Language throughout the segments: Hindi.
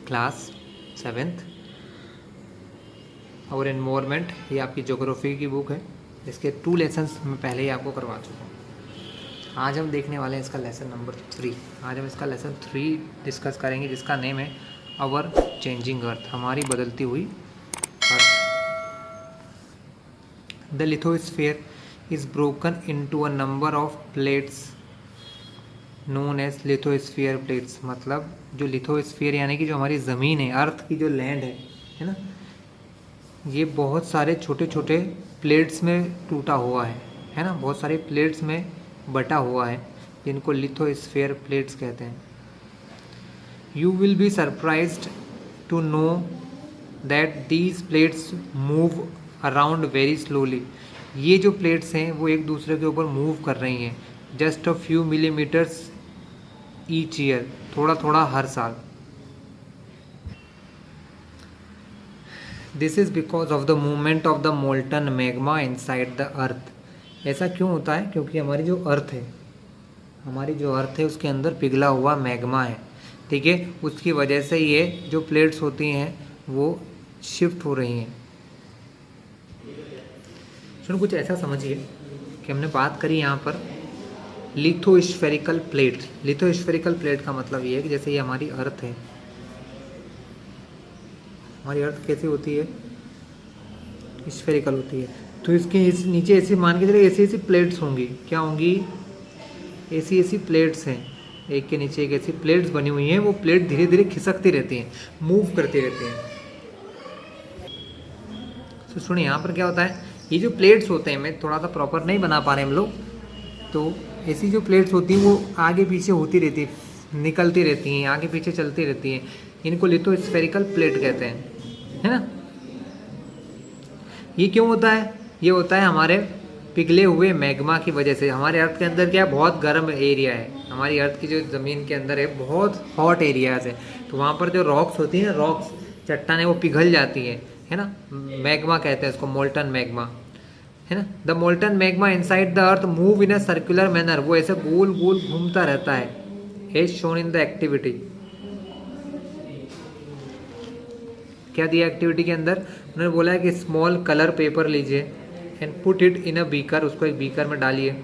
क्लास 7th और एनवायरनमेंट, ये आपकी ज्योग्राफी की बुक है। इसके 2 लेसन्स मैं पहले ही आपको करवा चुका हूँ। आज हम देखने वाले हैं इसका लेसन नंबर 3। आज हम इसका लेसन 3 डिस्कस करेंगे, जिसका नेम है आवर चेंजिंग अर्थ, हमारी बदलती हुई earth. The lithosphere is broken into a number of plates known as lithosphere plates. मतलब जो लिथोस्फीयर यानी कि जो हमारी ज़मीन है, अर्थ की जो लैंड है ना, ये बहुत सारे छोटे छोटे प्लेट्स में टूटा हुआ है ना, बहुत सारे प्लेट्स में बटा हुआ है, जिनको लिथोस्फीयर प्लेट्स कहते हैं। You will be surprised to know that these plates move around very slowly. ये जो प्लेट्स हैं वो एक दूसरे के ऊपर मूव कर रही हैं, just a few millimetres each year, थोड़ा थोड़ा हर साल। This is because of the movement of the molten magma inside the अर्थ। ऐसा क्यों होता है? क्योंकि हमारी जो अर्थ है उसके अंदर पिघला हुआ मैग्मा है, ठीक है, उसकी वजह से ये जो प्लेट्स होती हैं वो शिफ्ट हो रही हैं। सुनो, कुछ ऐसा समझिए कि हमने बात करी यहाँ पर लिथोस्फेरिकल प्लेट। लिथोस्फेरिकल प्लेट का मतलब ये है कि जैसे ये हमारी अर्थ है, हमारी अर्थ कैसी होती है? स्फेरिकल होती है। तो इसके नीचे ऐसे मान के चलिए ऐसी ऐसी प्लेट्स होंगी। क्या होंगी? ऐसी ऐसी प्लेट्स हैं, एक के नीचे एक ऐसी प्लेट्स बनी हुई हैं। वो प्लेट धीरे धीरे खिसकती रहती हैं, मूव करती रहती हैं। तो सुनिए यहाँ पर क्या होता है, ये जो प्लेट्स होते हैं, मैं थोड़ा सा प्रॉपर नहीं बना पा रहे हम लोग, तो ऐसी जो प्लेट्स होती हैं वो आगे पीछे होती रहती है, निकलती रहती हैं, आगे पीछे चलती रहती हैं। इनको लिथोस्फेरिकल प्लेट कहते हैं, है ना। ये क्यों होता है? ये होता है हमारे पिघले हुए मैग्मा की वजह से। हमारे अर्थ के अंदर क्या है, बहुत गर्म एरिया है। हमारी अर्थ की जो ज़मीन के अंदर है बहुत हॉट एरियाज है, तो वहाँ पर जो रॉक्स होती हैं, रॉक्स चट्टानें, वो पिघल जाती है ना। मैग्मा कहते हैं उसको, मोल्टन मैग्मा, है ना। The molten magma inside the earth move in a circular manner. वो ऐसे गोल गोल घूमता रहता है, as shown in the activity. क्या दिया एक्टिविटी के अंदर? उन्होंने बोला है कि स्मॉल कलर पेपर लीजिए and put it in a beaker, उसको एक बीकर में डालिए,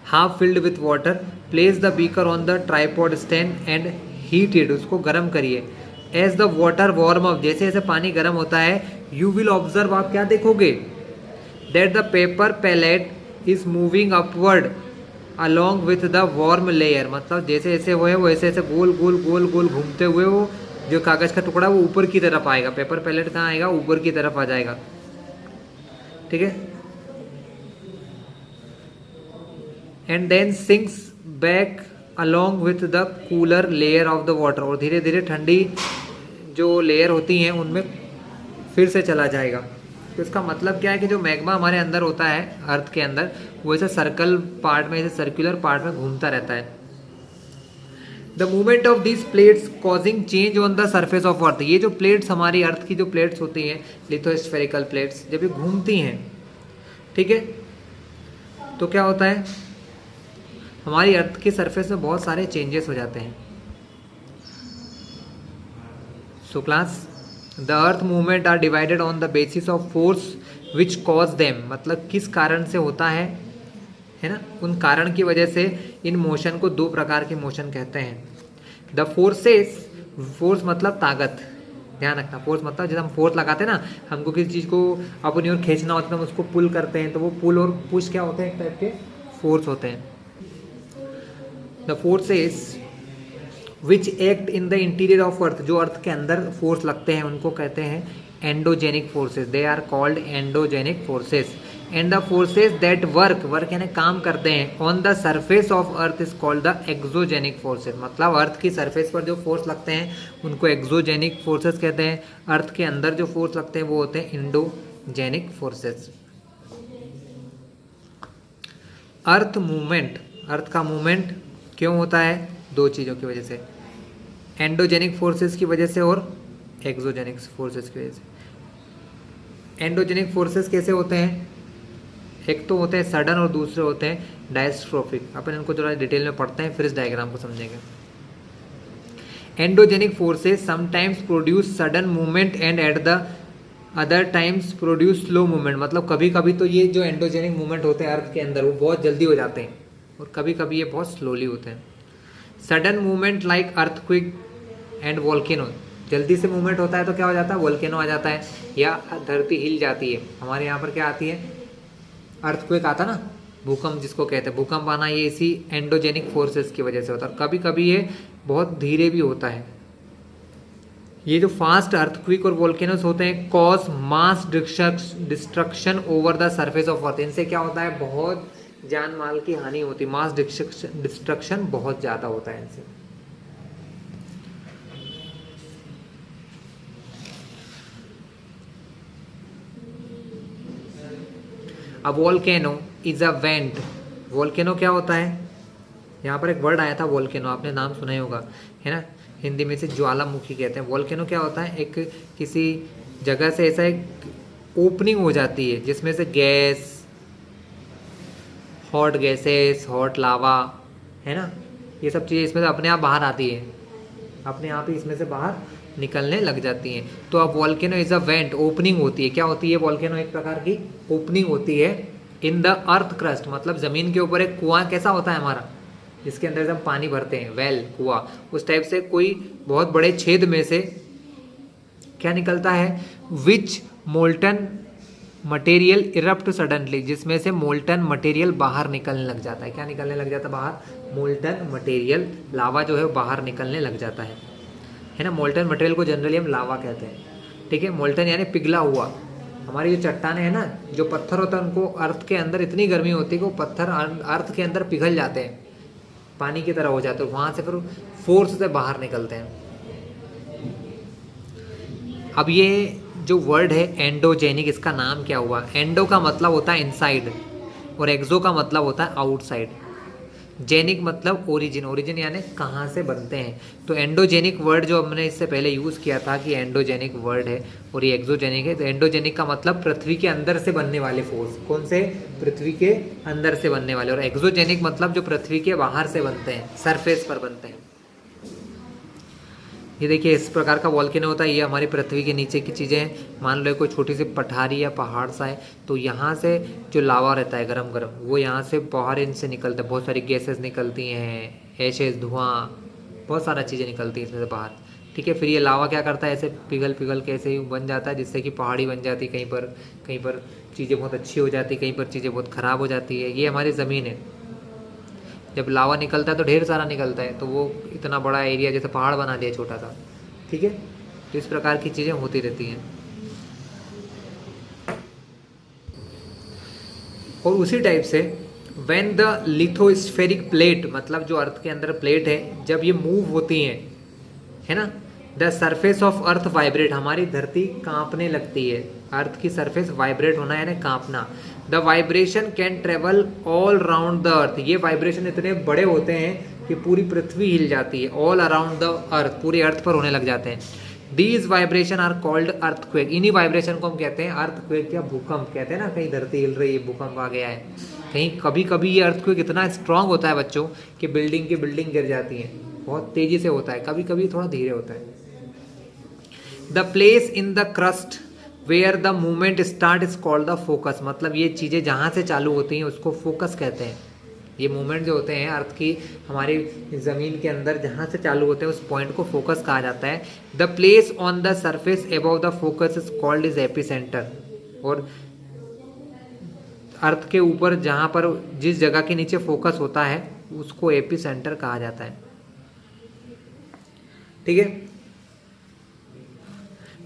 half filled with water, place the beaker on the tripod stand and heat it, उसको गर्म करिए। As the water warm up, जैसे जैसे पानी गर्म होता है, यू विल ऑब्जर्व, आप क्या देखोगे? That the paper pellet is moving upward along with the warm layer. मतलब जैसे जैसे वो है वो ऐसे ऐसे गोल गोल गोल गोल घूमते हुए वो जो कागज़ का टुकड़ा वो ऊपर की तरफ आएगा। पेपर पैलेट कहाँ आएगा? ऊपर की तरफ आ जाएगा, ठीक है। And then sinks back along with the cooler layer of the water, और धीरे धीरे ठंडी जो लेयर होती हैं उनमें फिर से चला जाएगा। तो इसका मतलब क्या है कि जो मैग्मा हमारे अंदर होता है, अर्थ के अंदर, वो ऐसे सर्कल पार्ट में, ऐसे सर्कुलर पार्ट में घूमता रहता है। The movement of this plates causing change on the surface of earth. ये जो प्लेट्स, हमारी अर्थ की जो प्लेट्स होती हैं, लिथोस्फेरिकल प्लेट्स, जब ये घूमती हैं, ठीक है, तो क्या होता है, हमारी अर्थ के सरफेस में बहुत सारे चेंजेस हो जाते हैं। So class, the earth movement are divided on the basis of force which cause them. मतलब किस कारण से होता है ना, उन कारण की वजह से इन मोशन को 2 प्रकार के मोशन कहते हैं। द फोर्सेस, फोर्स मतलब ताकत, ध्यान रखना। फोर्स मतलब जब हम फोर्स लगाते हैं ना, हमको किसी चीज़ को अपनी ओर खींचना होता है, हम उसको पुल करते हैं, तो वो पुल और पुश क्या होते हैं? एक टाइप के फोर्स होते हैं। The forces which act in the interior of earth, जो अर्थ के अंदर फोर्स लगते हैं उनको कहते हैं endogenic forces. They are called endogenic forces. And the forces that work यानी काम करते हैं on the surface of earth is called the exogenic forces. मतलब अर्थ की सरफेस पर जो फोर्स लगते हैं उनको एक्सोजेनिक फोर्सेस कहते हैं। अर्थ के अंदर जो फोर्स लगते हैं वो होते हैं इंडोजेनिक फोर्सेस। अर्थ मूवमेंट, अर्थ का मूवमेंट क्यों होता है? 2 चीज़ों की वजह से, एंडोजेनिक फोर्सेस की वजह से और एक्सोजेनिक फोर्सेस की वजह से। एंडोजेनिक फोर्सेस कैसे होते हैं? एक तो होते हैं सडन और दूसरे होते हैं डायस्ट्रोफिक। अपन इनको थोड़ा डिटेल में पढ़ते हैं, फिर इस डायग्राम को समझेंगे। Endogenic forces sometimes produce sudden movement and at the other times produce slow movement, मतलब कभी कभी तो ये जो एंडोजेनिक मूवमेंट होते हैं अर्थ के अंदर वो बहुत जल्दी हो जाते हैं और कभी कभी ये बहुत स्लोली होते हैं। Sudden movement like earthquake and volcano, जल्दी से मूवमेंट होता है तो क्या हो जाता है, वोल्केनो आ जाता है या धरती हिल जाती है। हमारे यहाँ पर क्या आती है, अर्थक्वेक आता ना, भूकंप जिसको कहते हैं, भूकंप आना ये इसी एंडोजेनिक फोर्सेस की वजह से होता है। और कभी कभी ये बहुत धीरे भी होता है। ये जो फास्ट अर्थक्वेक और वोल्केनोस होते हैं cause mass destruction over the surface of अर्थ, इनसे क्या होता है, बहुत जान माल की हानि होती है, मास डिस्ट्रक्शन बहुत ज़्यादा होता है इनसे। अब volcano is a went, volcano क्या होता है, यहाँ पर एक वर्ड आया था वोल्केनो, आपने नाम सुना ही होगा, है ना, हिंदी में से ज्वालामुखी कहते हैं। वोल्केनो क्या होता है, एक किसी जगह से ऐसा एक ओपनिंग हो जाती है जिसमें से गैस, हॉट गैसेस, हॉट लावा, है ना, ये सब चीज़ें इसमें से अपने आप बाहर आती है, अपने आप ही इसमें से बाहर निकलने लग जाती हैं। तो अब volcano is a went, opening होती है, क्या होती है वोल्केनो, एक प्रकार की ओपनिंग होती है इन द अर्थ क्रस्ट, मतलब ज़मीन के ऊपर एक कुआं कैसा होता है हमारा, जिसके अंदर हम पानी भरते हैं, वेल, कुआं, उस टाइप से कोई बहुत बड़े छेद में से क्या निकलता है, विच मोल्टन मटेरियल इरप्ट सडनली, जिसमें से मोल्टन मटेरियल बाहर निकलने लग जाता है। क्या निकलने लग जाता है बाहर, मोल्टन मटेरियल, लावा जो है वो बाहर निकलने लग जाता है ना। मोल्टन मटेरियल को जनरली हम लावा कहते हैं, ठीक है। मोल्टन यानी पिघला हुआ। हमारी जो चट्टाने हैं ना, जो पत्थर होता है, उनको अर्थ के अंदर इतनी गर्मी होती है कि वो पत्थर अर्थ के अंदर पिघल जाते हैं, पानी की तरह हो जाते हैं, वहाँ से फिर फोर्स से बाहर निकलते हैं। अब ये जो वर्ड है एंडोजेनिक, इसका नाम क्या हुआ, एंडो का मतलब होता है इनसाइड और एक्सो का मतलब होता है आउटसाइड। जेनिक मतलब ओरिजिन, ओरिजिन यानी कहाँ से बनते हैं। तो एंडोजेनिक वर्ड जो हमने इससे पहले यूज़ किया था कि एंडोजेनिक वर्ड है और ये एक्सोजेनिक है, तो एंडोजेनिक का मतलब पृथ्वी के अंदर से बनने वाले फोर्स, कौन से, पृथ्वी के अंदर से बनने वाले, और एक्सोजेनिक मतलब जो पृथ्वी के बाहर से बनते हैं, सरफेस पर बनते हैं। ये देखिए इस प्रकार का वॉल्केनो होता है, ये हमारी पृथ्वी के नीचे की चीज़ें हैं। मान लो कोई छोटी सी पठारी या पहाड़ सा है, तो यहाँ से जो लावा रहता है गरम गरम, वो यहाँ से बाहर इनसे निकलता है, बहुत सारी गैसेस निकलती हैं, एशेस, धुआं, बहुत सारा चीज़ें निकलती हैं इसमें से बाहर, ठीक है। फिर ये लावा क्या करता है, ऐसे पिघल पिघल के ऐसे ही बन जाता है, जिससे कि पहाड़ी बन जाती है, कहीं पर चीज़ें बहुत अच्छी हो जाती, कहीं पर चीज़ें बहुत ख़राब हो जाती है। ये हमारी ज़मीन है, जब लावा निकलता है तो ढेर सारा निकलता है, तो वो इतना बड़ा एरिया जैसे पहाड़ बना दिया छोटा सा, ठीक है। तो इस प्रकार की चीज़ें होती रहती हैं। और उसी टाइप से व्हेन द लिथोस्फेरिक प्लेट, मतलब जो अर्थ के अंदर प्लेट है, जब ये मूव होती हैं, है ना, the surface of earth vibrate, हमारी धरती कांपने लगती है, अर्थ की सरफेस वाइब्रेट होना यानी कांपना। The vibration can travel all round the earth, ये वाइब्रेशन इतने बड़े होते हैं कि पूरी पृथ्वी हिल जाती है, ऑल अराउंड द अर्थ, पूरे अर्थ पर होने लग जाते हैं। These vibration are called earthquake, इन्हीं वाइब्रेशन को हम कहते हैं अर्थक्वेक या भूकंप कहते हैं ना, कहीं धरती हिल रही है, भूकंप आ गया है कहीं, कभी कभी ये अर्थक्वेक इतना स्ट्रांग होता है बच्चों कि बिल्डिंग की बिल्डिंग गिर जाती है, बहुत तेजी से होता है, कभी कभी थोड़ा धीरे होता है। The place in the crust where the movement start is called the focus, मतलब ये चीज़ें जहाँ से चालू होती हैं उसको फोकस कहते हैं। ये मूवमेंट जो होते हैं अर्थ की, हमारी ज़मीन के अंदर जहाँ से चालू होते हैं उस पॉइंट को फोकस कहा जाता है। The place on the surface above the focus is called is epicentre, और अर्थ के ऊपर जहाँ पर जिस जगह के नीचे फोकस होता है उसको एपिसेंटर कहा जाता है, ठीक है।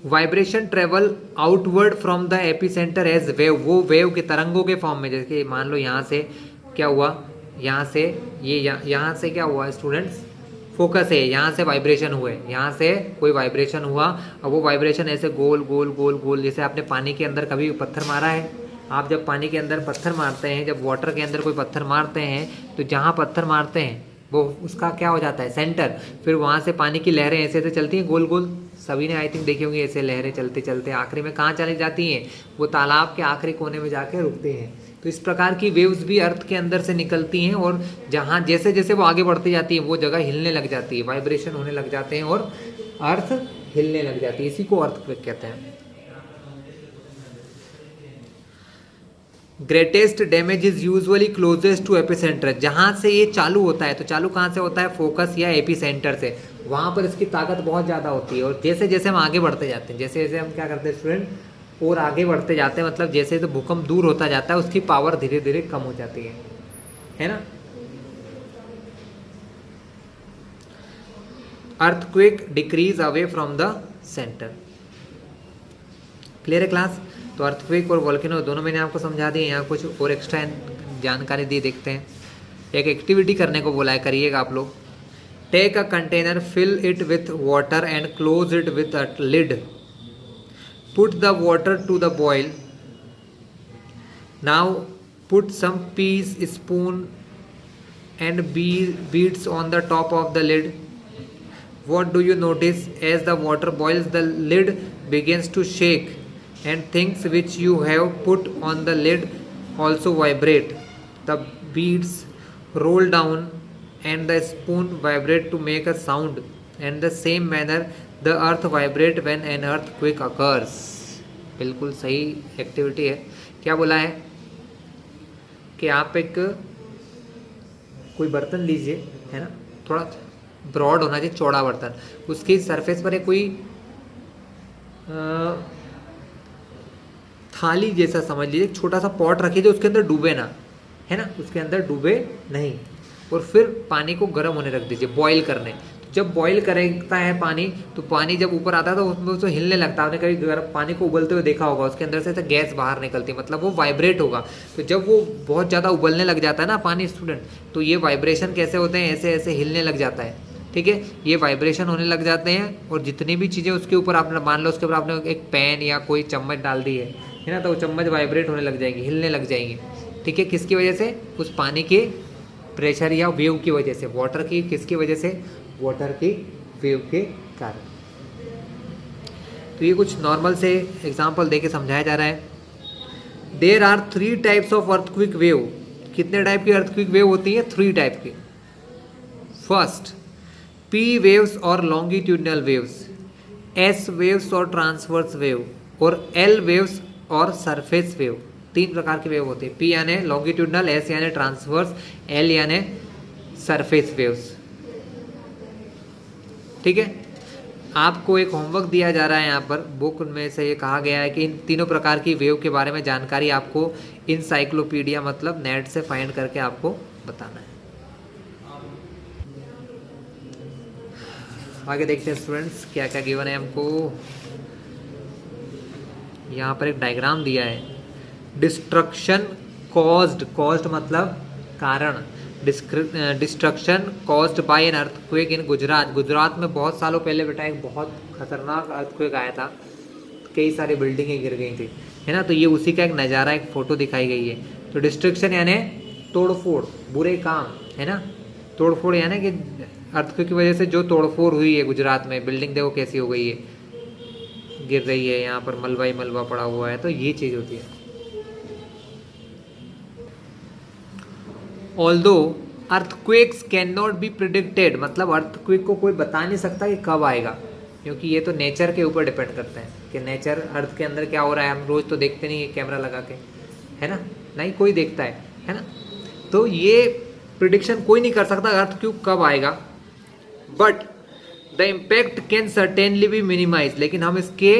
Vibration travel outward from the epicentre as wave, वो वेव के तरंगों के फॉर्म में, जैसे मान लो यहाँ से क्या हुआ, यहाँ से ये यहाँ से क्या हुआ स्टूडेंट्स, फोकस है, यहाँ से वाइब्रेशन हुए, यहाँ से कोई वाइब्रेशन हुआ, और वो वाइब्रेशन ऐसे गोल गोल गोल गोल, जैसे आपने पानी के अंदर कभी पत्थर मारा है, आप जब पानी के अंदर पत्थर मारते हैं, जब वाटर के अंदर कोई पत्थर मारते हैं, तो जहाँ पत्थर मारते हैं वो उसका क्या हो जाता है सेंटर, फिर वहाँ से पानी की लहरें ऐसे ऐसे चलती हैं गोल गोल, सभी ने आई थिंक देखी होंगी, ऐसे लहरें चलते चलते आखिरी में कहाँ चली जाती हैं, वो तालाब के आखिरी कोने में जाके रुकते हैं। तो इस प्रकार की वेव्स भी अर्थ के अंदर से निकलती हैं और जहाँ जैसे जैसे वो आगे बढ़ती जाती है वो जगह हिलने लग जाती है, वाइब्रेशन होने लग जाते हैं और अर्थ हिलने लग जाती है। इसी को अर्थक्वेक कहते हैं। Greatest damage is usually closest to epicentre. जहाँ से ये चालू होता है, तो चालू कहाँ से होता है? फोकस या एपिसेंटर से। वहाँ पर इसकी ताकत बहुत ज़्यादा होती है और जैसे जैसे हम आगे बढ़ते जाते हैं, जैसे जैसे हम क्या करते हैं स्टूडेंट, और आगे बढ़ते जाते हैं, मतलब जैसे जैसे भूकंप दूर होता जाता है उसकी पावर धीरे धीरे कम हो जाती है ना। Earthquake decrease away from the centre. Clear है क्लास? तो अर्थक्वेक और वोल्केनो दोनों मैंने आपको समझा दिए। यहाँ कुछ और एक्स्ट्रा जानकारी दी, देखते हैं। एक एक्टिविटी करने को बोला है, करिएगा आप लोग। Take a container, fill it with water and close it with a lid. Put the water to the boil. Now put some piece, spoon and beads on the top of the lid. What do you notice? As the water boils, the lid begins to shake and things which you have put on the lid also vibrate. The beads roll down and the spoon vibrate to make a sound. In the same manner, the earth vibrate when an earthquake occurs. बिल्कुल सही एक्टिविटी है। क्या बोला है कि आप एक कोई बर्तन लीजिए, है ना, थोड़ा ब्रॉड होना चाहिए, चौड़ा बर्तन। उसकी सरफेस पर एक कोई थाली जैसा समझ लीजिए, छोटा सा पॉट रखिए जो उसके अंदर डूबे ना, है ना, उसके अंदर डूबे नहीं, और फिर पानी को गर्म होने रख दीजिए, बॉईल करने। जब बॉईल करता है पानी, तो पानी जब ऊपर आता है तो उसमें उसको हिलने लगता है। आपने कभी गर्म पानी को उबलते हुए देखा होगा, उसके अंदर से तो गैस बाहर निकलती है, मतलब वो वाइब्रेट होगा। तो जब वो बहुत ज़्यादा उबलने लग जाता है ना पानी स्टूडेंट, तो ये वाइब्रेशन कैसे होते हैं? ऐसे ऐसे हिलने लग जाता है, ठीक है। ये वाइब्रेशन होने लग जाते हैं और जितनी भी चीज़ें उसके ऊपर आपने मान लो, उसके ऊपर आपने एक पेन या कोई चम्मच डाल दी है ना, तो वो चम्मच वाइब्रेट होने लग जाएगी, हिलने लग जाएंगी, ठीक है। किसकी वजह से? उस पानी के प्रेशर या वेव की वजह से। वाटर की किसकी वजह से? वाटर की वेव के कारण। तो ये कुछ नॉर्मल से एग्जाम्पल देके समझाया जा रहा है। There are 3 types of earthquake wave. कितने टाइप की अर्थक्विक वेव होती है? 3 टाइप की। फर्स्ट, पी वेव्स और लॉन्गिट्यूडनल वेव्स, एस वेव्स और ट्रांसवर्स वेव, और एल वेव्स और सरफेस वेव। 3 प्रकार की वेव होती है। पी यानी लॉन्गिट्यूडनल, एस यानी ट्रांसवर्स, एल यानी सरफेस वेव्स, ठीक है। आपको एक होमवर्क दिया जा रहा है यहाँ पर, बुक में से ये कहा गया है कि इन तीनों प्रकार की वेव के बारे में जानकारी आपको इनसाइक्लोपीडिया मतलब नेट से फाइंड करके आपको बताना है। आगे देखते हैं स्टूडेंट्स क्या क्या गिवन है हमको। यहाँ पर एक डायग्राम दिया है। डिस्ट्रक्शन कॉज्ड, कॉज्ड मतलब कारण, destruction caused by an earthquake इन गुजरात। गुजरात में बहुत सालों पहले बेटा एक बहुत खतरनाक अर्थक्वेक आया था, कई सारी बिल्डिंगें गिर गई थी, है ना। तो ये उसी का एक नज़ारा, एक फ़ोटो दिखाई गई है। तो डिस्ट्रक्शन यानी तोड़फोड़, बुरे काम, है ना। तोड़फोड़ यानी कि अर्थक्वेक की वजह से जो तोड़फोड़ हुई है गुजरात में, बिल्डिंग देखो कैसी हो गई है, गिर रही है, यहाँ पर मलबा ही मलबा पड़ा हुआ है। तो ये चीज़ होती है। Although earthquakes can not be predicted, मतलब अर्थक्वेक को कोई बता नहीं सकता कि कब आएगा, क्योंकि ये तो नेचर के ऊपर डिपेंड करते हैं कि नेचर अर्थ के अंदर क्या हो रहा है। हम रोज़ तो देखते नहीं है कैमरा लगा के, है ना, नहीं कोई देखता है ना। तो ये प्रिडिक्शन कोई नहीं कर सकता अर्थक्वेक कब आएगा। But the impact can certainly be minimise, लेकिन हम इसके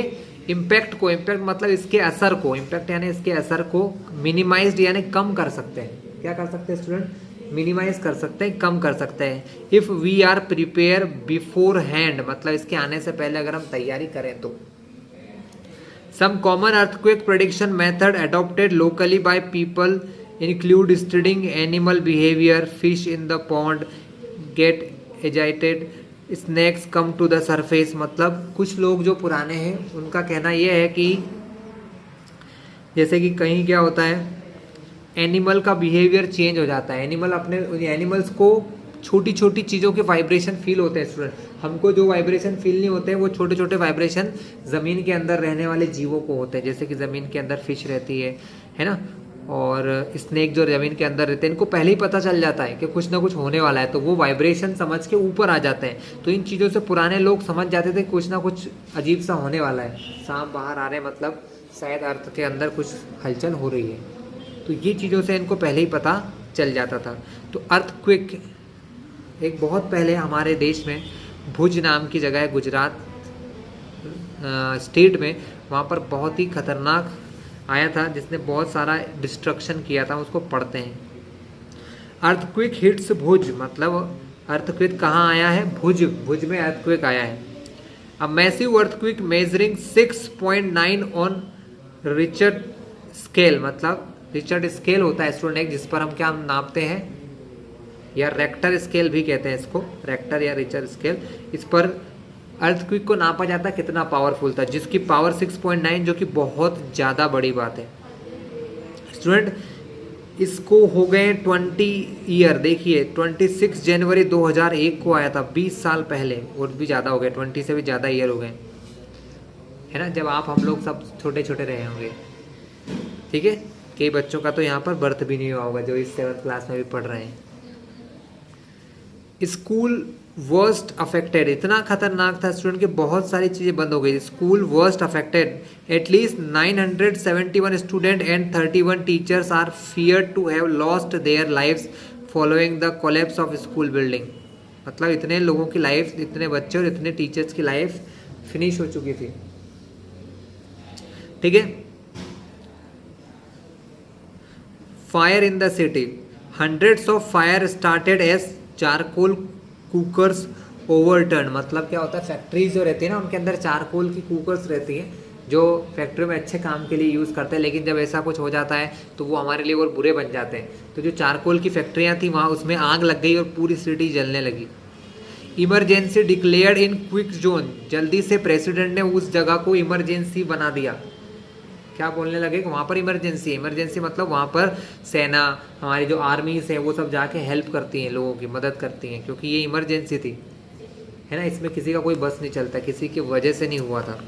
इम्पैक्ट को, इम्पैक्ट मतलब इसके असर को, इम्पैक्ट यानी इसके असर को मिनिमाइज यानी कम कर सकते हैं। क्या कर सकते हैं स्टूडेंट? मिनिमाइज कर सकते हैं, कम कर सकते हैं। If we are prepare beforehand, मतलब इसके आने से पहले अगर हम तैयारी करें तो। Some common earthquake prediction method adopted locally by people include studying animal behaviour, fish in the pond get agitated, snakes come to the surface. मतलब कुछ लोग जो पुराने हैं उनका कहना यह है कि जैसे कि कहीं क्या होता है, एनिमल का बिहेवियर चेंज हो जाता है। एनिमल अपने एनिमल्स को छोटी छोटी चीज़ों के वाइब्रेशन फील होते हैं स्टूडेंट। हमको जो वाइब्रेशन फील नहीं होते हैं वो छोटे छोटे वाइब्रेशन ज़मीन के अंदर रहने वाले जीवों को होते हैं। जैसे कि ज़मीन के अंदर फिश रहती है ना, और स्नेक जो ज़मीन के अंदर रहते हैं, इनको पहले ही पता चल जाता है कि कुछ ना कुछ होने वाला है, तो वो वाइब्रेशन समझ के ऊपर आ जाते हैं। तो इन चीज़ों से पुराने लोग समझ जाते थे कुछ ना कुछ अजीब सा होने वाला है, सांप बाहर आ रहे हैं, मतलब शायद अर्थ के अंदर कुछ हलचल हो रही है। तो ये चीज़ों से इनको पहले ही पता चल जाता था। तो अर्थक्वेक एक बहुत पहले हमारे देश में भुज नाम की जगह है, गुजरात स्टेट में, वहाँ पर बहुत ही खतरनाक आया था जिसने बहुत सारा डिस्ट्रक्शन किया था, उसको पढ़ते हैं। अर्थक्वेक हिट्स भुज, मतलब अर्थक्वेक कहाँ आया है? भुज, भुज में अर्थक्वेक आया है। A massive earthquake measuring 6.9 on Richard scale, मतलब रिचर्ड स्केल होता है स्टूडेंट जिस पर हम क्या नापते हैं, या रेक्टर स्केल भी कहते हैं इसको, रेक्टर या रिचर्ड स्केल। इस पर अर्थक्वेक को नापा जाता है कितना पावरफुल था, जिसकी पावर 6.9, जो कि बहुत ज़्यादा बड़ी बात है स्टूडेंट। इसको हो गए 20 ईयर, देखिए 26 जनवरी 2001 को आया था, 20 साल पहले, और भी ज़्यादा हो गए, 20 से भी ज़्यादा ईयर हो गए, है ना, जब आप हम लोग सब छोटे छोटे रहे होंगे। ठीक है, कई बच्चों का तो यहाँ पर बर्थ भी नहीं हुआ होगा जो इस 7th क्लास में भी पढ़ रहे हैं। स्कूल वर्स्ट अफेक्टेड, इतना खतरनाक था स्टूडेंट कि बहुत सारी चीज़ें बंद हो गई। School worst affected, at least 971 student and 31 teachers are feared to have lost their lives following the collapse of school building, मतलब इतने लोगों की लाइफ, इतने बच्चे और इतने टीचर्स की लाइफ फिनिश हो चुकी थी। ठीक है, fire in the city, hundreds of fire started as charcoal cookers overturn, मतलब क्या होता है, फैक्ट्रीज जो रहती है ना उनके अंदर चारकोल की कुकर्स रहती हैं जो फैक्ट्री में अच्छे काम के लिए यूज़ करते हैं, लेकिन जब ऐसा कुछ हो जाता है तो वो हमारे लिए और बुरे बन जाते हैं। तो जो चारकोल की फैक्ट्रियाँ थी वहाँ उसमें आग लग गई और पूरी सिटी जलने लगी। Emergency declared in quick zone, जल्दी से प्रेसिडेंट ने उस जगह को इमरजेंसी बना दिया। क्या बोलने लगे कि वहाँ पर इमरजेंसी है, इमरजेंसी मतलब वहाँ पर सेना, हमारी जो आर्मीज है वो सब जाके हेल्प करती हैं, लोगों की मदद करती हैं, क्योंकि ये इमरजेंसी थी, है ना, इसमें किसी का कोई बस नहीं चलता, किसी की वजह से नहीं हुआ था।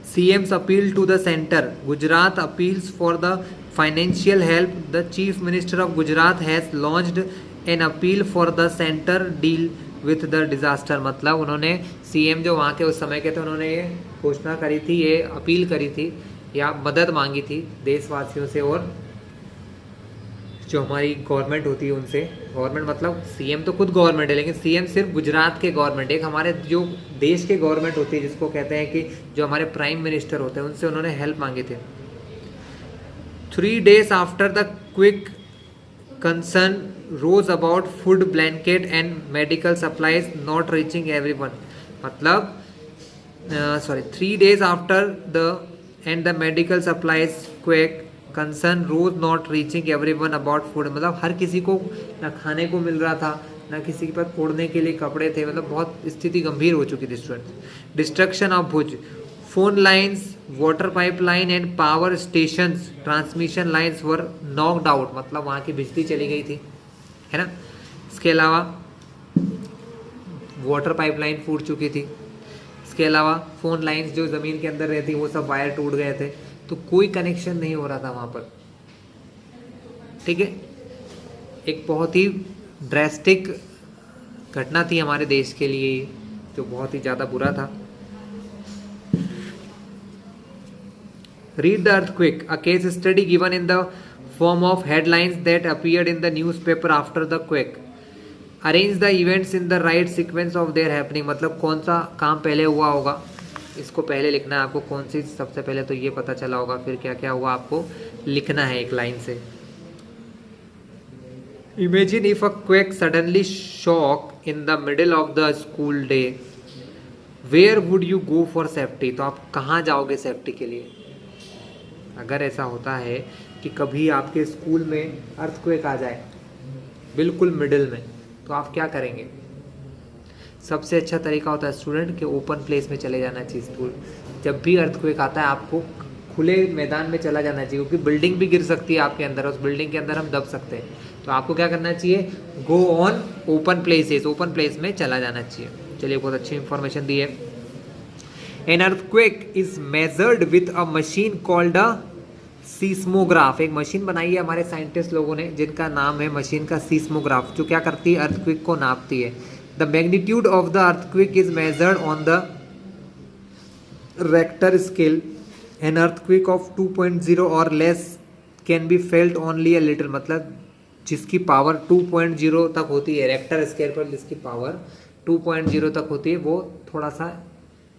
CM's appeal to the centre, Gujarat appeals for the financial help, the chief minister of Gujarat has launched an appeal for the centre deal with the disaster, मतलब उन्होंने CM जो वहाँ के उस समय के थे उन्होंने ये घोषणा करी थी, ये अपील करी थी या मदद मांगी थी देशवासियों से और जो हमारी गवर्नमेंट होती है उनसे। गवर्नमेंट मतलब CM तो खुद गवर्नमेंट है, लेकिन CM सिर्फ गुजरात के गवर्नमेंट, एक हमारे जो देश के गवर्नमेंट होती है जिसको कहते हैं कि जो हमारे प्राइम मिनिस्टर होते हैं, उनसे उन्होंने हेल्प मांगी थी। 3 days after the quick concern rose about food, blanket and medical supplies not reaching everyone, मतलब 3 days after the and the medical supplies quake, concern rose not reaching everyone about food, मतलब हर किसी को ना खाने को मिल रहा था, ना किसी के पास ओढ़ने के लिए कपड़े थे, मतलब बहुत स्थिति गंभीर हो चुकी थी student. Destruction of Bhuj, phone lines, water pipeline and power stations, transmission lines were knocked out, मतलब वहाँ की बिजली चली गई थी, है ना। इसके अलावा वाटर पाइपलाइन फूट चुकी थी, इसके अलावा फ़ोन लाइन्स जो ज़मीन के अंदर रहती वो सब वायर टूट गए थे, तो कोई कनेक्शन नहीं हो रहा था वहाँ पर। ठीक है, एक बहुत ही ड्रेस्टिक घटना थी हमारे देश के लिए जो बहुत ही ज़्यादा बुरा था। Read the earthquake, a case study given in the form of headlines that appeared in the newspaper after the quake. Arrange the events in the right sequence of their happening, मतलब कौन सा काम पहले हुआ होगा इसको पहले लिखना है आपको, कौन सी सबसे पहले, तो ये पता चला होगा, फिर क्या क्या हुआ आपको लिखना है एक लाइन से। Imagine if a quake suddenly shock in the middle of the school day, where would you go for safety, तो आप कहाँ जाओगे सेफ्टी के लिए। अगर ऐसा होता है कि कभी आपके स्कूल में अर्थक्वेक आ जाए बिल्कुल मिडिल में, तो आप क्या करेंगे। सबसे अच्छा तरीका होता है स्टूडेंट कि ओपन प्लेस में चले जाना चाहिए स्कूल। जब भी अर्थक्वेक आता है आपको खुले मैदान में चला जाना चाहिए, क्योंकि बिल्डिंग भी गिर सकती है आपके अंदर, उस बिल्डिंग के अंदर हम दब सकते हैं। तो आपको क्या करना चाहिए, go on open places, open place में चला जाना चाहिए। चलिए, बहुत अच्छी इन्फॉर्मेशन दी है। An earthquake is measured with a machine called a seismograph. एक मशीन बनाई है हमारे साइंटिस्ट लोगों ने जिनका नाम है मशीन का सीस्मोग्राफ, जो क्या करती है, अर्थक्वेक को नापती है। The magnitude of the earthquake is measured on the Richter scale. An earthquake of 2.0 और less can be felt only a little, मतलब जिसकी पावर 2.0 तक होती है, रेक्टर स्केल पर जिसकी पावर 2.0 तक होती है वो थोड़ा सा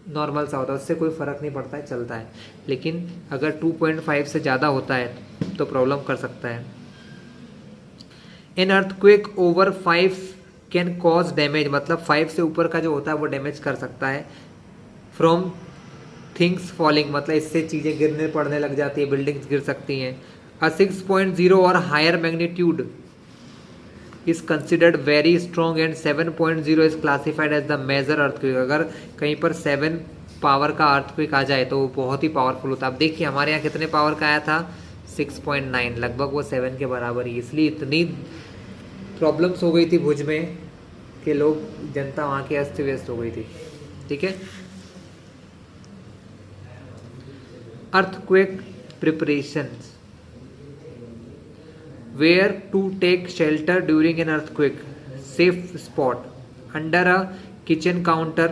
नॉर्मल सा होता है, उससे कोई फ़र्क नहीं पड़ता है, चलता है। लेकिन अगर 2.5 से ज़्यादा होता है तो प्रॉब्लम कर सकता है। An earthquake over 5 can cause damage, मतलब 5 से ऊपर का जो होता है वो डैमेज कर सकता है। फ्रॉम थिंग्स फॉलिंग, मतलब इससे चीज़ें गिरने पड़ने लग जाती है, बिल्डिंग्स गिर सकती हैं। अ 6.0 और higher magnitude is considered very strong and 7.0 is classified as the major earthquake. अगर कहीं पर 7 पावर का अर्थक्वेक आ जाए तो वो बहुत ही पावरफुल होता है। अब देखिए हमारे यहाँ कितने पावर का आया था, 6.9, लगभग वो 7 के बराबर ही। इसलिए इतनी प्रॉब्लम्स हो गई थी भुज में कि लोग, जनता वहाँ की अस्त व्यस्त हो गई थी। ठीक है, earthquake preparations, where to take shelter during an earthquake, safe spot, under a kitchen counter,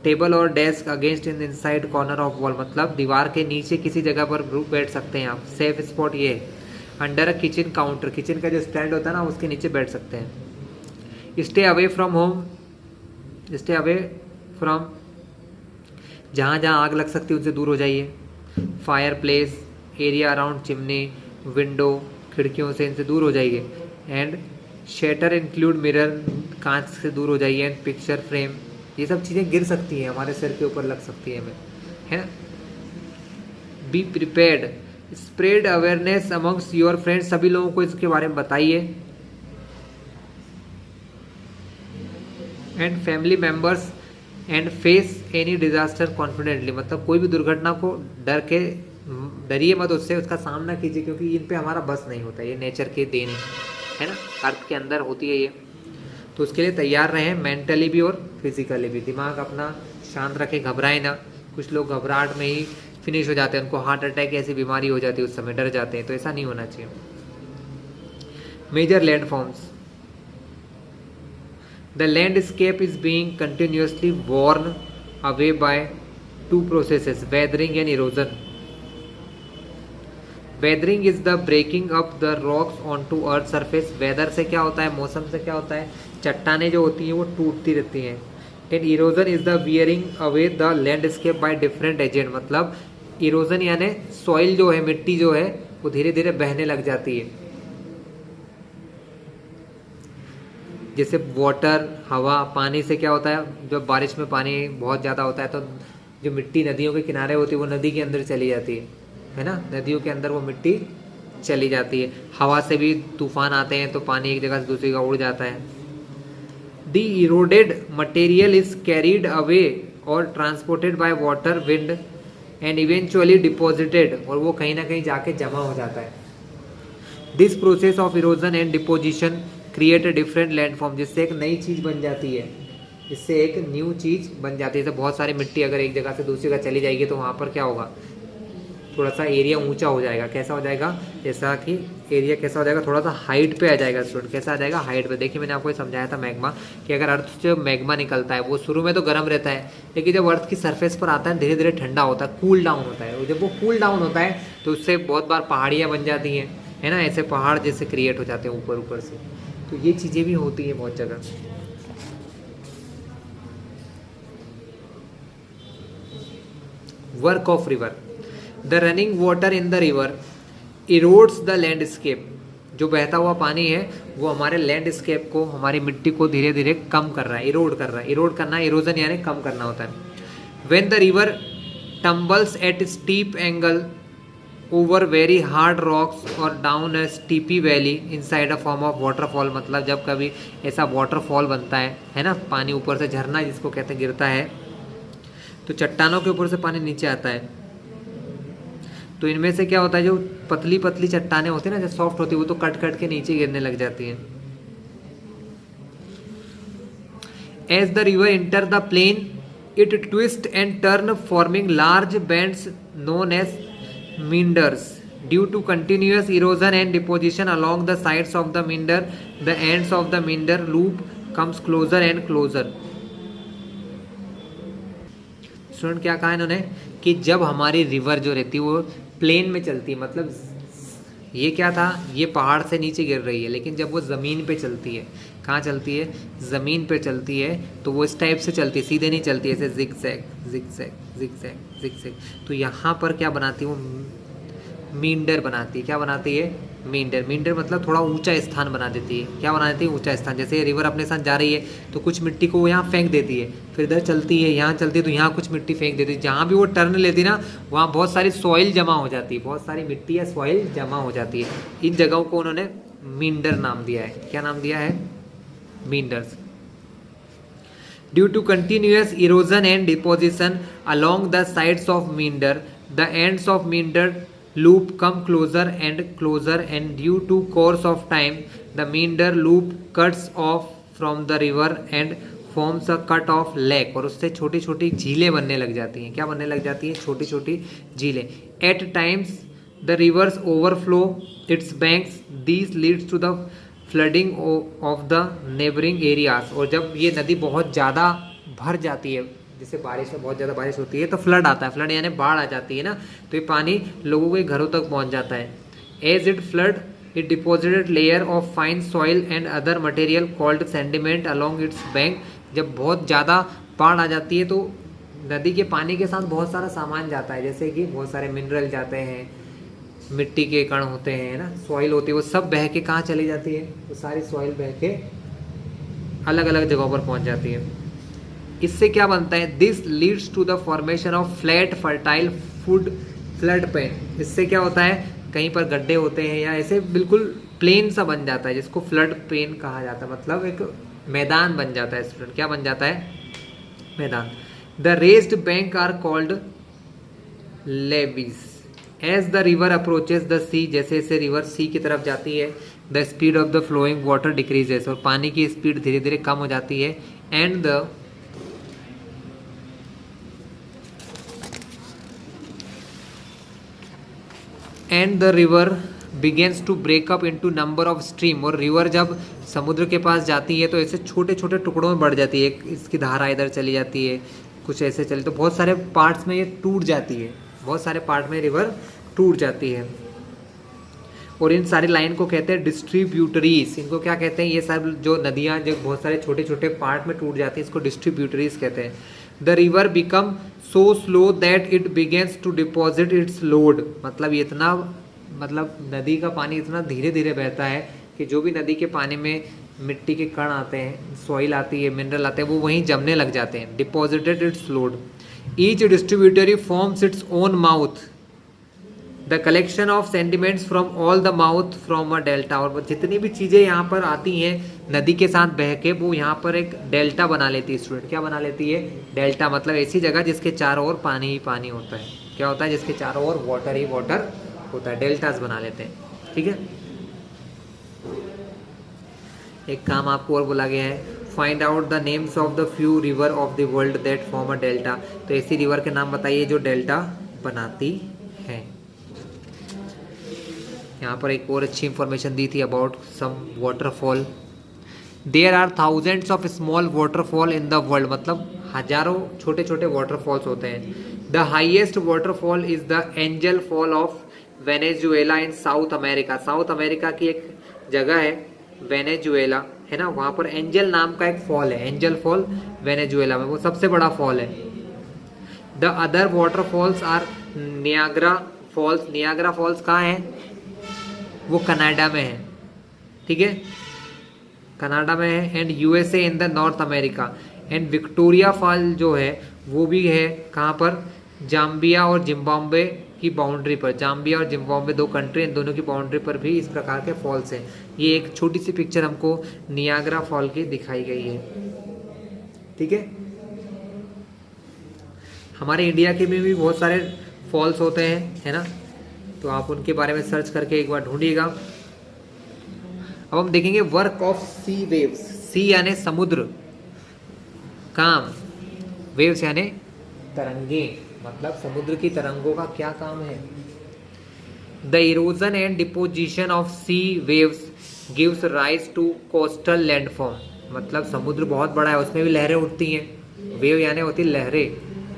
table और desk against in inside corner of wall, मतलब दीवार के नीचे किसी जगह पर बैठ सकते हैं आप। सेफ स्पॉट ये है, under a kitchen counter, kitchen का जो स्टैंड होता है ना उसके नीचे बैठ सकते हैं। Stay away from home, stay away from, जहाँ जहाँ आग लग सकती है उनसे दूर हो जाइए। Fire place area around chimney, window, खिड़कियों से इनसे दूर हो जाइए। एंड शेटर इंक्लूड मिरर, कांच से दूर हो जाइए। एंड पिक्चर फ्रेम, ये सब चीज़ें गिर सकती हैं, हमारे सिर के ऊपर लग सकती है हमें, है ना। Be prepared, spread awareness amongst your friends, सभी लोगों को इसके बारे में बताइए। And family members and face any disaster confidently, मतलब कोई भी दुर्घटना को डरिए मत उससे, उसका सामना कीजिए, क्योंकि इन पे हमारा बस नहीं होता, ये नेचर के देन है ना, अर्थ के अंदर होती है ये। तो उसके लिए तैयार रहें, मेंटली भी और फिजिकली भी। दिमाग अपना शांत रखें, घबराएं ना। कुछ लोग घबराहट में ही फिनिश हो जाते हैं, उनको हार्ट अटैक ऐसी बीमारी हो जाती है, उस समय डर जाते हैं, तो ऐसा नहीं होना चाहिए। Major land forms, the landscape is being continuously worn away by 2 processes, weathering and erosion. Weathering is the breaking up the rocks on to earth surface. Weather से क्या होता है, मौसम से क्या होता है, चट्टाने जो होती हैं वो टूटती रहती हैं। And erosion is the wearing away the landscape by different agent, मतलब इरोजन यानी सॉइल जो है, मिट्टी जो है वो धीरे धीरे बहने लग जाती है। जैसे वाटर, हवा, पानी से क्या होता है, जब बारिश में पानी बहुत ज़्यादा होता है तो जो मिट्टी नदियों के किनारे होती है वो नदी के अंदर चली जाती है ना, नदियों के अंदर वो मिट्टी चली जाती है। हवा से भी तूफान आते हैं तो पानी एक जगह से दूसरी जगह उड़ जाता है। The eroded material is carried away और transported by water, wind and eventually deposited, और वो कहीं ना कहीं जाके जमा हो जाता है। This process of erosion and deposition create a different landform, जिससे एक नई चीज़ बन जाती है, इससे एक न्यू चीज़ बन जाती है। जैसे बहुत सारी मिट्टी अगर एक जगह से दूसरी जगह चली जाएगी तो वहाँ पर क्या होगा, थोड़ा सा एरिया ऊंचा हो जाएगा। कैसा हो जाएगा, जैसा कि एरिया कैसा हो जाएगा, थोड़ा सा हाइट पे आ जाएगा स्टूडेंट। कैसा आ जाएगा, हाइट पे। देखिए मैंने आपको ये समझाया था मैग्मा, कि अगर अर्थ से मैग्मा निकलता है वो शुरू में तो गर्म रहता है, लेकिन जब अर्थ की सरफेस पर आता है धीरे धीरे ठंडा होता है, कूल डाउन होता है। जब वो कूल डाउन होता है तो उससे बहुत बार पहाड़ियाँ बन जाती हैं, है ना, ऐसे पहाड़ जैसे क्रिएट हो जाते हैं ऊपर ऊपर से। तो ये चीज़ें भी होती हैं बहुत जगह। Work of river, the running water in the river erodes the landscape. जो बहता हुआ पानी है वो हमारे लैंडस्केप को, हमारी मिट्टी को धीरे धीरे कम कर रहा है, इरोड कर रहा है। इरोड करना, इरोजन यानी कम करना होता है। When the river tumbles at steep angle over very hard rocks और down a steepy valley inside a form of waterfall, मतलब जब कभी ऐसा वाटरफॉल बनता है ना, पानी ऊपर से झरना जिसको कहते हैं गिरता है, तो चट्टानों के ऊपर से पानी नीचे आता है। तो इनमें से क्या होता है, जो पतली पतली चट्टानें होती है ना, जो सॉफ्ट होती है, वो तो कट कट के नीचे गिरने लग जाती हैं। As the river enter the plain it twist and turn forming large bends known as meanders due to continuous erosion and deposition along the sides of the meander. The ends of the meander loop comes closer and closer. Student क्या कहा इन्होंने कि जब हमारी रिवर जो रहती है वो प्लेन में चलती है, मतलब ये क्या था, ये पहाड़ से नीचे गिर रही है, लेकिन जब वो ज़मीन पे चलती है, कहाँ चलती है, ज़मीन पे चलती है, तो वो इस टाइप से चलती है, सीधे नहीं चलती है, ऐसे zigzag zigzag zigzag zigzag. तो यहाँ पर क्या बनाती है वो मींडर बनाती है। क्या बनाती है? मींडर। मींडर मतलब थोड़ा ऊंचा स्थान बना देती है। क्या बना देती है? ऊंचा स्थान। जैसे रिवर अपने साथ जा रही है तो कुछ मिट्टी को वो यहाँ फेंक देती है, फिर इधर चलती है, यहाँ चलती है तो यहाँ कुछ मिट्टी फेंक देती है। जहाँ भी वो टर्न लेती है ना, वहाँ बहुत सारी सॉइल जमा हो जाती है, बहुत सारी मिट्टी या सॉइल जमा हो जाती है। इन जगहों को उन्होंने मींडर नाम दिया है। क्या नाम दिया है? मींडर्स। Due to continuous erosion and deposition along the sides of meander, the ends of meander loop come closer and closer, and due to course of time, the meander loop cuts off from the river and forms a cut off lake. और उससे छोटी छोटी झीलें बनने लग जाती हैं। क्या बनने लग जाती हैं? छोटी छोटी झीलें। At times, the rivers overflow its banks. These leads to the flooding of the neighbouring areas. और जब ये नदी बहुत ज़्यादा भर जाती है, जैसे बारिश में बहुत ज़्यादा बारिश होती है तो फ्लड आता है, फ्लड यानी बाढ़ आ जाती है ना, तो ये पानी लोगों के घरों तक पहुंच जाता है। As it flood it deposited layer of fine soil and other material called sediment along its bank. जब बहुत ज़्यादा बाढ़ आ जाती है तो नदी के पानी के साथ बहुत सारा सामान जाता है, जैसे कि बहुत सारे मिनरल जाते हैं, मिट्टी के कण होते हैं ना, सॉइल होती है, वो सब बह के कहाँ चली जाती है? वो सारी सॉइल बह के अलग अलग जगहों पर पहुंच जाती है। इससे क्या बनता है? This leads to the formation of flat fertile food flood plain. इससे क्या होता है? कहीं पर गड्ढे होते हैं या ऐसे बिल्कुल प्लेन सा बन जाता है, जिसको फ्लड प्लेन कहा जाता है, मतलब एक मैदान बन जाता है। स्टूडेंट क्या बन जाता है? मैदान। The raised bank are called levees. As the river approaches the sea, जैसे जैसे रिवर सी की तरफ जाती है, the speed of the flowing water decreases, और पानी की स्पीड धीरे धीरे कम हो जाती है। And the river begins to break up into number of stream. और रिवर जब समुद्र के पास जाती है तो ऐसे छोटे छोटे टुकड़ों में बढ़ जाती है। इसकी धारा इधर चली जाती है, कुछ ऐसे चली, तो बहुत सारे पार्ट्स में ये टूट जाती है, बहुत सारे पार्ट में रिवर टूट जाती है। और इन सारी लाइन को कहते हैं डिस्ट्रीब्यूटरीज। इनको क्या कहते हैं? ये सब जो नदियाँ जो बहुत सारे छोटे छोटे पार्ट में टूट जाती हैं, इसको डिस्ट्रीब्यूटरीज कहते हैं। The river become so slow that it begins to deposit its load. मतलब इतना, मतलब नदी का पानी इतना धीरे धीरे बहता है कि जो भी नदी के पानी में मिट्टी के कण आते हैं, सॉइल आती है, मिनरल आते हैं, वो वहीं जमने लग जाते हैं। Deposited its load. Each distributary forms its own mouth, the collection of sediments from all the mouth from a delta. और जितनी भी चीज़ें यहाँ पर आती हैं नदी के साथ बह के, वो यहाँ पर एक डेल्टा बना लेती है। स्टूडेंट क्या बना लेती है? डेल्टा। मतलब ऐसी जगह जिसके चारों ओर पानी ही पानी होता है। क्या होता है? जिसके चारों ओर वाटर ही वाटर होता है, डेल्टास बना लेते हैं। ठीक है, एक काम आपको और बोला गया है, find out the names of the few river of the world that form a delta. तो ऐसी रिवर के नाम बताइए जो डेल्टा बनाती है। यहाँ पर एक और अच्छी इंफॉर्मेशन दी थी about some waterfall. There are thousands of small waterfall in the world. मतलब हजारों छोटे छोटे वाटरफॉल्स होते हैं। The highest waterfall is the angel fall of Venezuela in South America. South America की एक जगह है वेनेजुएला, है ना, वहाँ पर एंजल नाम का एक फॉल है, एंजल फॉल वेनेजुएला में, वो सबसे बड़ा फॉल है। The other waterfalls are Niagara Falls. Niagara Falls कहाँ है? वो कनाडा में है। ठीक है, कनाडा में है। And USA in the north America. And Victoria fall जो है वो भी है कहाँ पर? जाम्बिया और जिम्बाब्वे की बाउंड्री पर। जाम्बिया और जिम्बाब्वे दो कंट्री, इन दोनों की बाउंड्री पर भी इस प्रकार के फॉल्स हैं। ये एक छोटी सी पिक्चर हमको नियाग्रा फॉल की दिखाई गई है। ठीक है, हमारे इंडिया के में भी बहुत सारे फॉल्स होते हैं, है ना, तो आप उनके बारे में सर्च करके एक बार ढूंढिएगा। अब हम देखेंगे वर्क ऑफ सी वेव्स। सी यानी समुद्र, काम, वेव्स यानी तरंगे, मतलब समुद्र की तरंगों का क्या काम है? The erosion and deposition of sea waves gives rise to coastal landform, मतलब समुद्र बहुत बड़ा है, उसमें भी लहरें उठती हैं। वेव यानी होती लहरें,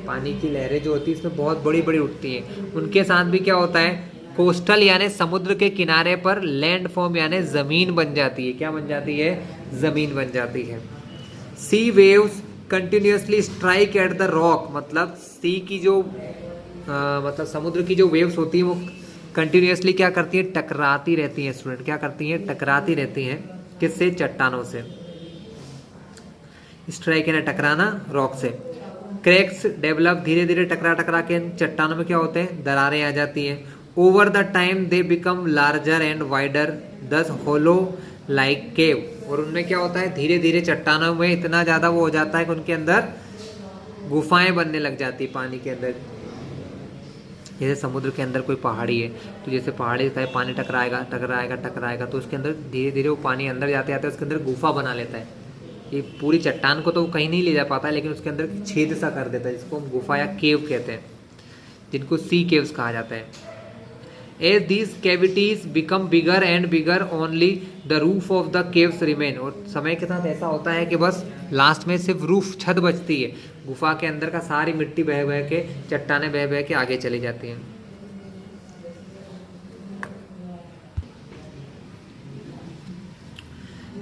पानी की लहरें जो होती है इसमें बहुत बड़ी बड़ी उठती हैं। उनके साथ भी क्या होता है? कोस्टल यानी समुद्र के किनारे पर लैंडफॉर्म यानी ज़मीन बन जाती है। क्या बन जाती है? ज़मीन बन जाती है। Sea waves continuously strike at the rock, मतलब सी की जो मतलब समुद्र की जो वेव्स होती हैं वो कंटिन्यूसली क्या करती हैं? टकराती रहती हैं। स्टूडेंट क्या करती हैं? टकराती रहती हैं। किससे? चट्टानों से। स्ट्राइक यानी टकराना, रॉक से। क्रैक्स डेवलप, धीरे धीरे टकरा टकरा के चट्टानों में क्या होते हैं? दरारें आ जाती हैं। Over the time they become larger and wider दस होलो लाइक केव, और उनमें क्या होता है? धीरे धीरे चट्टानों में इतना ज़्यादा वो हो जाता है कि उनके अंदर गुफाएं बनने लग जाती है पानी के अंदर। जैसे समुद्र के अंदर कोई पहाड़ी है, तो जैसे पहाड़ी का पानी टकराएगा टकराएगा टकराएगा तो उसके अंदर धीरे धीरे वो पानी अंदर जाते जाते उसके अंदर गुफा बना लेता है। ये पूरी चट्टान को तो कहीं नहीं ले जा पाता है, लेकिन उसके अंदर छेद सा कर देता है, जिसको हम गुफा या केव कहते हैं, जिनको सी केव्स कहा जाता है। As these cavities become bigger and bigger only the roof of the caves remain, और समय के साथ ऐसा होता है कि बस लास्ट में सिर्फ रूफ, छत बचती है। गुफा के अंदर का सारी मिट्टी बह बह के, चट्टाने बह बह के आगे चली जाती हैं।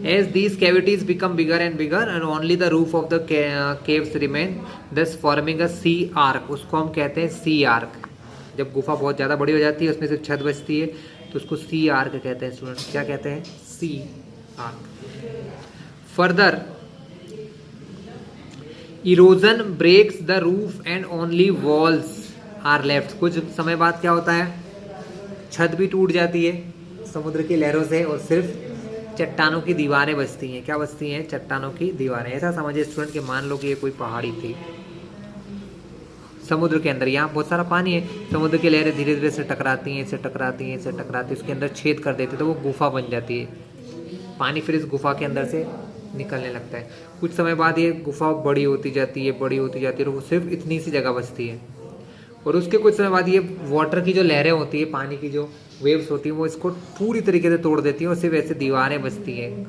As these cavities become bigger and bigger and only the roof of the caves remain, thus forming a sea arc, उसको हम कहते हैं sea arc। जब गुफा बहुत ज़्यादा बड़ी हो जाती है, उसमें सिर्फ छत बचती है, तो उसको sea arc कहते हैं। स्टूडेंट क्या कहते हैं? sea arc। Further erosion breaks the roof and only walls are left, कुछ समय बाद क्या होता है? छत भी टूट जाती है समुद्र की लहरों से, और सिर्फ चट्टानों की दीवारें बचती हैं। क्या बचती हैं? चट्टानों की दीवारें। ऐसा समझिए स्टूडेंट कि मान लो कि ये कोई पहाड़ी थी समुद्र के अंदर, यहाँ बहुत सारा पानी है, समुद्र की लहरें धीरे धीरे से टकराती हैं, इससे टकराती हैं, इससे टकराती है, उसके अंदर छेद कर देती है, तो वो गुफा बन जाती है। पानी फिर इस गुफा के अंदर से निकलने लगता है। कुछ समय बाद ये गुफा बड़ी होती जाती है, बड़ी होती जाती है, और वो सिर्फ इतनी सी जगह बचती है। और उसके कुछ समय बाद ये वाटर की जो लहरें होती है, पानी की जो वेव्स होती हैं, वो इसको पूरी तरीके से तोड़ देती हैं, और सिर्फ ऐसे दीवारें बचती हैं।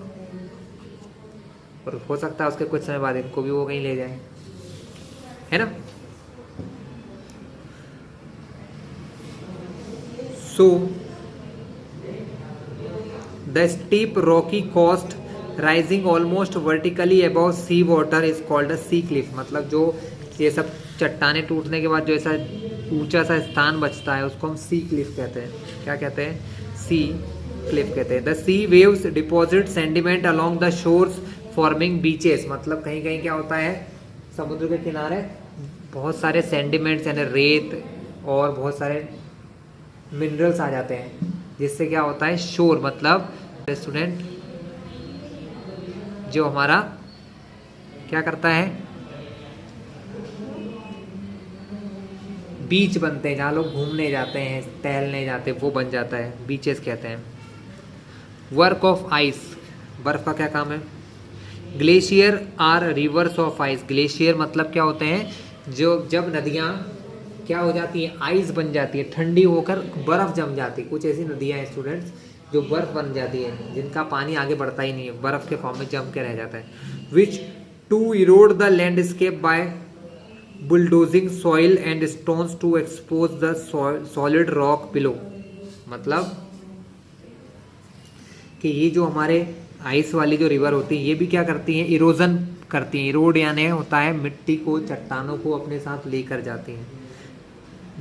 और हो सकता है उसके कुछ समय बाद इनको भी वो कहीं ले जाए, है ना। So the steep rocky coast rising almost vertically above sea water is called a sea cliff, मतलब जो ये सब चट्टाने टूटने के बाद जो ऐसा ऊंचा सा स्थान बचता है उसको हम सी क्लिफ कहते हैं। क्या कहते हैं? सी क्लिफ कहते हैं। The sea waves deposit sediment along the shores forming beaches, मतलब कहीं कहीं क्या होता है? समुद्र के किनारे बहुत सारे सेंडिमेंट्स यानी रेत और बहुत सारे मिनरल्स आ जाते हैं, जिससे क्या होता है? शोर, मतलब स्टूडेंट जो हमारा क्या करता है? बीच बनते हैं, जहाँ लोग घूमने जाते हैं, टहलने जाते हैं, वो बन जाता है, बीचेस कहते हैं। वर्क ऑफ आइस, बर्फ का क्या काम है? Glacier are rivers of ice, glacier मतलब क्या होते हैं? जो जब नदियाँ क्या हो जाती है? आइस बन जाती है, ठंडी होकर बर्फ जम जाती है। कुछ ऐसी नदियाँ हैं स्टूडेंट्स जो बर्फ बन जाती है, जिनका पानी आगे बढ़ता ही नहीं है, बर्फ के फॉर्म में जम के रह जाता है। Which to erode the landscape by bulldozing soil and stones to expose the solid rock below, मतलब कि ये जो हमारे आइस वाली जो रिवर होती है, ये भी क्या करती हैं? इरोजन करती हैं। इरोड यानी होता है मिट्टी को, चट्टानों को अपने साथ लेकर जाती हैं।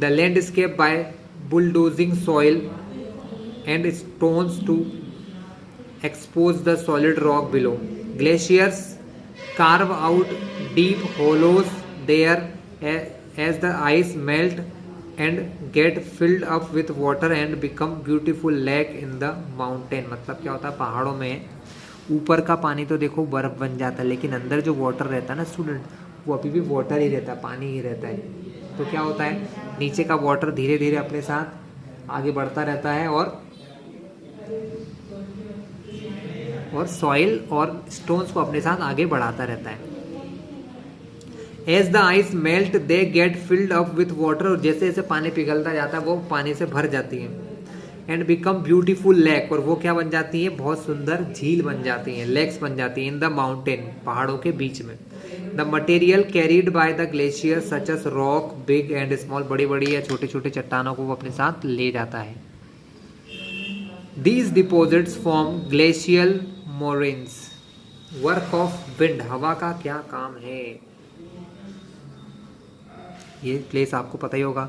The landscape by bulldozing soil and stones to expose the solid rock below. Glaciers carve out deep hollows there as the ice melt and get filled up with water and become beautiful lake in the mountain, मतलब क्या होता है? पहाड़ों में ऊपर का पानी तो देखो बर्फ बन जाता है, लेकिन अंदर जो वाटर रहता है ना स्टूडेंट, वो अभी भी वाटर ही रहता है, पानी ही रहता है। तो क्या होता है? नीचे का वाटर धीरे धीरे अपने साथ आगे बढ़ता रहता है, और सॉइल और स्टोन्स को अपने साथ आगे बढ़ाता रहता है। As the ice melt they get filled up with water, और जैसे जैसे पानी पिघलता जाता है वो पानी से भर जाती है। एंड बिकम ब्यूटीफुल लेक, और वो क्या बन जाती है, बहुत सुंदर झील बन जाती है, लेक्स बन जाती है इन द माउंटेन, पहाड़ों के बीच में। The material carried by the glacier such as rock big and small, बड़ी बड़ी या छोटे छोटे चट्टानों को वो अपने साथ ले जाता है। These deposits form glacial moraines. Work of wind, हवा का क्या काम है। ये प्लेस आपको पता ही होगा,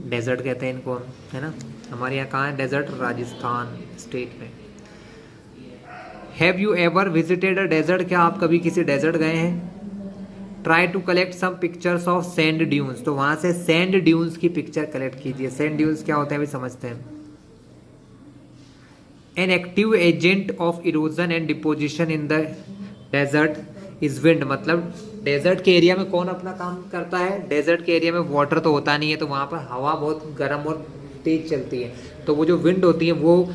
डेजर्ट कहते हैं इनको, है ना। हमारे यहाँ कहाँ है डेजर्ट, राजस्थान स्टेट में। Have you ever visited a desert, क्या आप कभी किसी डेजर्ट गए हैं। Try to collect some pictures of sand dunes, तो वहाँ से सैंड ड्यून्स की पिक्चर कलेक्ट कीजिए। सैंड ड्यून्स क्या होते हैं अभी समझते हैं। An active agent of erosion and deposition in the desert is wind, मतलब डेजर्ट के एरिया में कौन अपना काम करता है, डेजर्ट के एरिया में वाटर तो होता नहीं है, तो वहाँ पर हवा बहुत गर्म और तेज चलती है, तो वो जो विंड होती है वो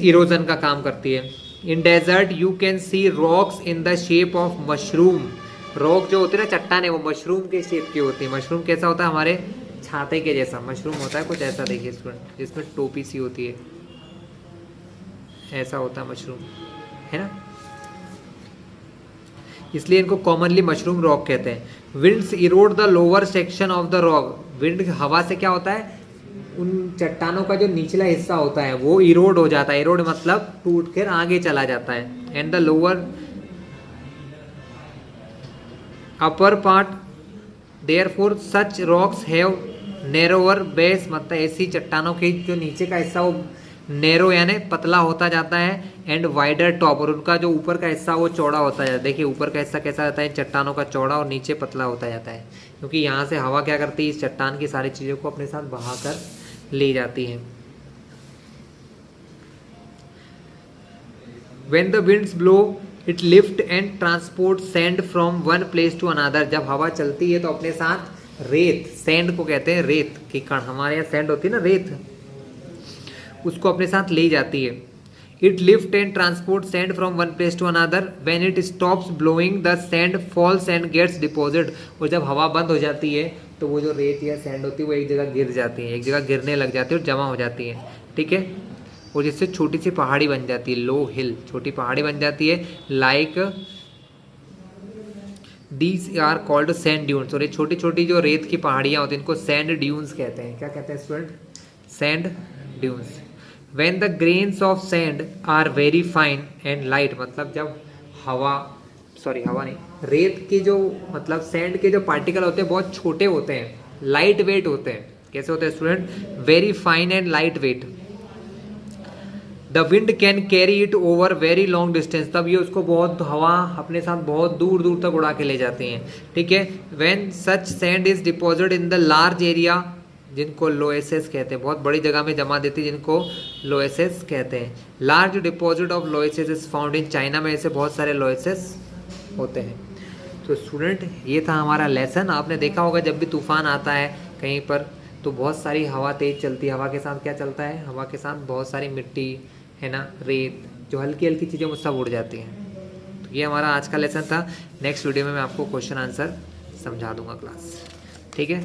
इरोजन का काम करती है। In desert you can see rocks in the shape of mushroom, rock जो होती है ना चट्टाने, वो मशरूम के शेप की होती है। मशरूम कैसा होता है, हमारे छाते के जैसा मशरूम होता है, कुछ ऐसा देखिए स्टूडेंट, जिसमें टोपी सी होती है, ऐसा होता है मशरूम, है ना, इसलिए इनको कॉमनली मशरूम रॉक कहते हैं। Winds Erode the lower section of the rock, wind हवा से क्या होता है, उन चट्टानों का जो निचला हिस्सा होता है वो इरोड हो जाता है, इरोड मतलब टूट कर आगे चला जाता है। And the lower upper part therefore such rocks have narrower base, मतलब ऐसी चट्टानों के जो नीचे का हिस्सा वो नैरो यानी पतला होता जाता है। एंड वाइडर टॉप, और उनका जो ऊपर का हिस्सा वो चौड़ा होता जाता है। देखिए ऊपर का हिस्सा कैसा रहता है, चट्टानों का चौड़ा, और नीचे पतला होता जाता है, क्योंकि यहाँ से हवा क्या करती है, इस चट्टान की सारी चीज़ों को अपने साथ बहाकर ले जाती है। When the winds blow, it lift and transport sand from one place to another, जब हवा चलती है तो अपने साथ रेत, सैंड को कहते हैं रेत की कण, हमारे यहाँ सैंड होती है ना रेत, उसको अपने साथ ले जाती है। It lift and transport sand from one place to another, when it stops blowing the sand falls and gets deposit, और जब हवा बंद हो जाती है तो वो जो रेत या सैंड होती है वो एक जगह गिर जाती है, एक जगह गिरने लग जाती है और जमा हो जाती है, ठीक है, और जिससे छोटी सी पहाड़ी बन जाती है, लो हिल, छोटी पहाड़ी बन जाती है। Like these are called sand dunes, और ये छोटी छोटी जो रेत की पहाड़ियाँ होती हैं इनको सैंड ड्यून्स कहते हैं। क्या कहते हैं student, sand dunes. When the grains of sand are very fine and light, मतलब जब हवा नहीं, रेत की जो मतलब सैंड के जो पार्टिकल होते हैं बहुत छोटे होते हैं, लाइट वेट होते हैं। कैसे होते हैं student, very fine and light weight. The wind can carry it over very long distance, तब ये उसको बहुत हवा अपने साथ बहुत दूर दूर तक उड़ा के ले जाती हैं, ठीक है। When such sand is deposit in the large area, जिनको लोएसेस कहते हैं, बहुत बड़ी जगह में जमा देती है, जिनको लोएसेस कहते हैं। Large deposit of loesses is found in China, में ऐसे बहुत सारे लोएसेस होते हैं। तो स्टूडेंट ये था हमारा लेसन। आपने देखा होगा जब भी तूफान आता है कहीं पर तो बहुत सारी हवा तेज चलती है, हवा के साथ क्या चलता है, हवा के साथ बहुत सारी मिट्टी, है ना, रेत, जो हल्की हल्की चीज़ें वो सब उड़ जाती हैं। तो ये हमारा आज का लेसन था। नेक्स्ट वीडियो में मैं आपको क्वेश्चन आंसर समझा दूंगा क्लास, ठीक है।